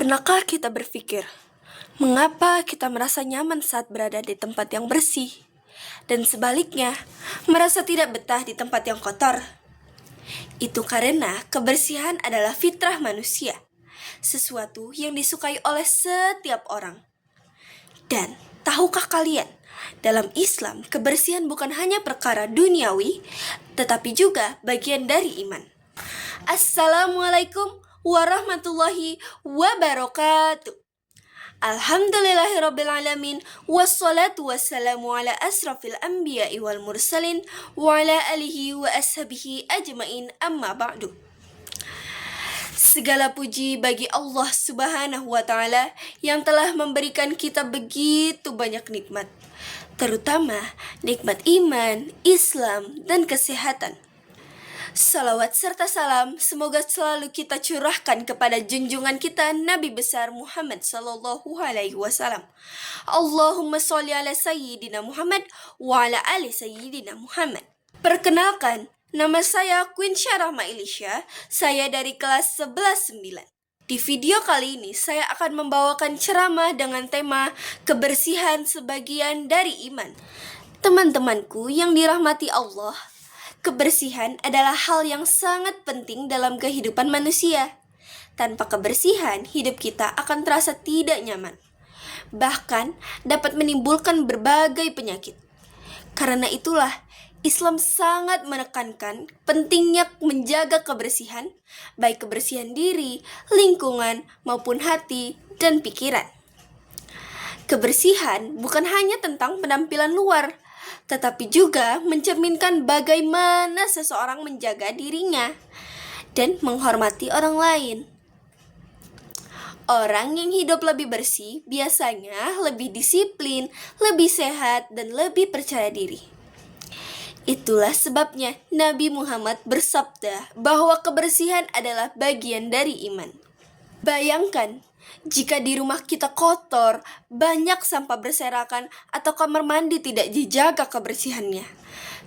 Pernahkah kita berpikir, mengapa kita merasa nyaman saat berada di tempat yang bersih, dan sebaliknya, merasa tidak betah di tempat yang kotor? Itu karena kebersihan adalah fitrah manusia, sesuatu yang disukai oleh setiap orang. Dan tahukah kalian, dalam Islam, kebersihan bukan hanya perkara duniawi, tetapi juga bagian dari iman. Assalamualaikum warahmatullahi wabarakatuh. Alhamdulillahirrabbilalamin. Wassalatu wassalamu ala asrafil anbiya'i wal mursalin wa ala alihi wa ashabihi ajmain, amma ba'du. Segala puji bagi Allah subhanahu wa ta'ala yang telah memberikan kita begitu banyak nikmat, terutama nikmat iman, Islam, dan kesehatan. Salawat serta salam semoga selalu kita curahkan kepada junjungan kita Nabi besar Muhammad sallallahu alaihi wasallam. Allahumma sholli ala sayyidina Muhammad wa ala ali sayyidina Muhammad. Perkenalkan, nama saya Queen Syarah Mailisha. Saya dari kelas 11-9. Di video kali ini saya akan membawakan ceramah dengan tema kebersihan sebagian dari iman. Teman-temanku yang dirahmati Allah, kebersihan adalah hal yang sangat penting dalam kehidupan manusia. Tanpa kebersihan, hidup kita akan terasa tidak nyaman. Bahkan dapat menimbulkan berbagai penyakit. Karena itulah, Islam sangat menekankan pentingnya menjaga kebersihan, baik kebersihan diri, lingkungan, maupun hati dan pikiran. Kebersihan bukan hanya tentang penampilan luar, tetapi juga mencerminkan bagaimana seseorang menjaga dirinya dan menghormati orang lain. Orang yang hidup lebih bersih biasanya lebih disiplin, lebih sehat, dan lebih percaya diri. Itulah sebabnya Nabi Muhammad bersabda bahwa kebersihan adalah bagian dari iman. Bayangkan, jika di rumah kita kotor, banyak sampah berserakan, atau kamar mandi tidak dijaga kebersihannya.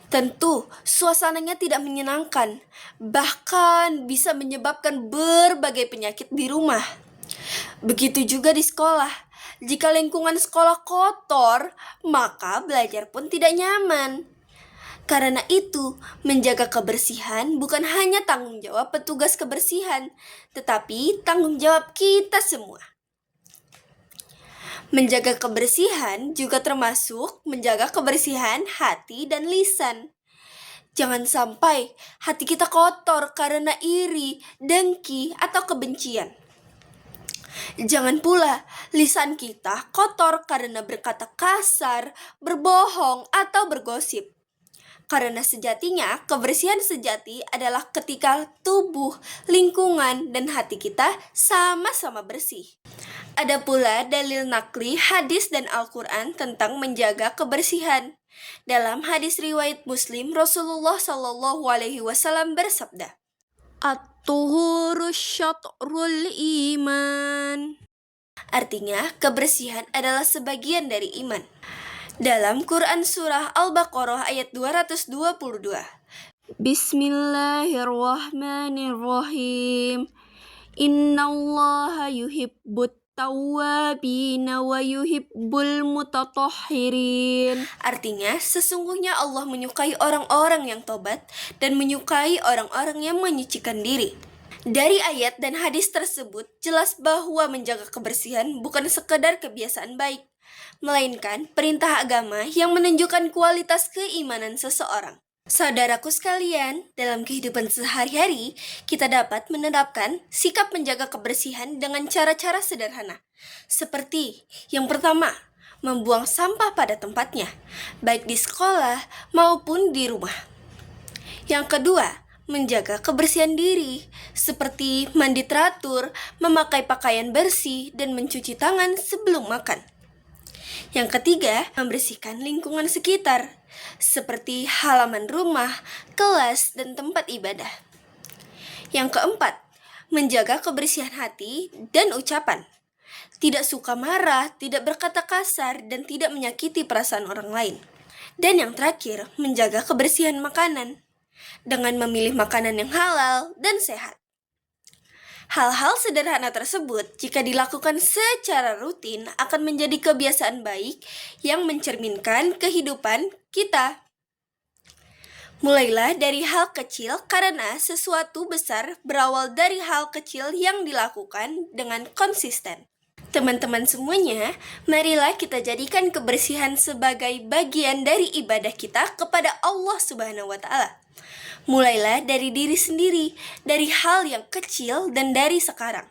Tentu, suasananya tidak menyenangkan, bahkan bisa menyebabkan berbagai penyakit di rumah. Begitu juga di sekolah. Jika lingkungan sekolah kotor, maka belajar pun tidak nyaman. Karena itu, menjaga kebersihan bukan hanya tanggung jawab petugas kebersihan, tetapi tanggung jawab kita semua. Menjaga kebersihan juga termasuk menjaga kebersihan hati dan lisan. Jangan sampai hati kita kotor karena iri, dengki, atau kebencian. Jangan pula lisan kita kotor karena berkata kasar, berbohong, atau bergosip. Karena sejatinya, kebersihan sejati adalah ketika tubuh, lingkungan, dan hati kita sama-sama bersih. Ada pula dalil nakli, hadis, dan Al-Quran tentang menjaga kebersihan. Dalam hadis riwayat Muslim, Rasulullah SAW bersabda, "At-tuhuru syatrul iman." Artinya, kebersihan adalah sebagian dari iman. Dalam Quran Surah Al-Baqarah ayat 222, Bismillahirrahmanirrahim. Innallaha yuhibbut tawwabina wa yuhibbul mutatahhirin. Artinya, sesungguhnya Allah menyukai orang-orang yang tobat dan menyukai orang-orang yang menyucikan diri. Dari ayat dan hadis tersebut, jelas bahwa menjaga kebersihan bukan sekedar kebiasaan baik, melainkan perintah agama yang menunjukkan kualitas keimanan seseorang. Saudaraku sekalian, dalam kehidupan sehari-hari, kita dapat menerapkan sikap menjaga kebersihan dengan cara-cara sederhana. Seperti yang pertama, membuang sampah pada tempatnya, baik di sekolah maupun di rumah. Yang kedua, menjaga kebersihan diri, seperti mandi teratur, memakai pakaian bersih, dan mencuci tangan sebelum makan. Yang ketiga, membersihkan lingkungan sekitar, seperti halaman rumah, kelas, dan tempat ibadah. Yang keempat, menjaga kebersihan hati dan ucapan. Tidak suka marah, tidak berkata kasar, dan tidak menyakiti perasaan orang lain. Dan yang terakhir, menjaga kebersihan makanan, dengan memilih makanan yang halal dan sehat. Hal-hal sederhana tersebut, jika dilakukan secara rutin, akan menjadi kebiasaan baik yang mencerminkan kehidupan kita. Mulailah dari hal kecil karena sesuatu besar berawal dari hal kecil yang dilakukan dengan konsisten. Teman-teman semuanya, marilah kita jadikan kebersihan sebagai bagian dari ibadah kita kepada Allah Subhanahu wa Ta'ala. Mulailah dari diri sendiri, dari hal yang kecil dan dari sekarang.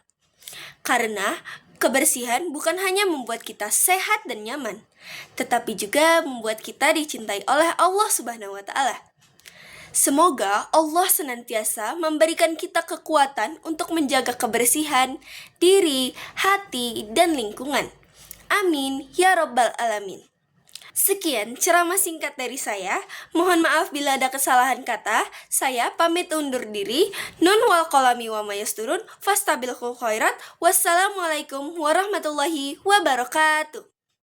Karena kebersihan bukan hanya membuat kita sehat dan nyaman, tetapi juga membuat kita dicintai oleh Allah Subhanahu wa Ta'ala. Semoga Allah senantiasa memberikan kita kekuatan untuk menjaga kebersihan diri, hati, dan lingkungan. Amin ya Rabbal Alamin. Sekian ceramah singkat dari saya. Mohon maaf bila ada kesalahan kata. Saya pamit undur diri. Nun wal qalami wa mayasturun. Fastabilul khairat. Wassalamualaikum warahmatullahi wabarakatuh.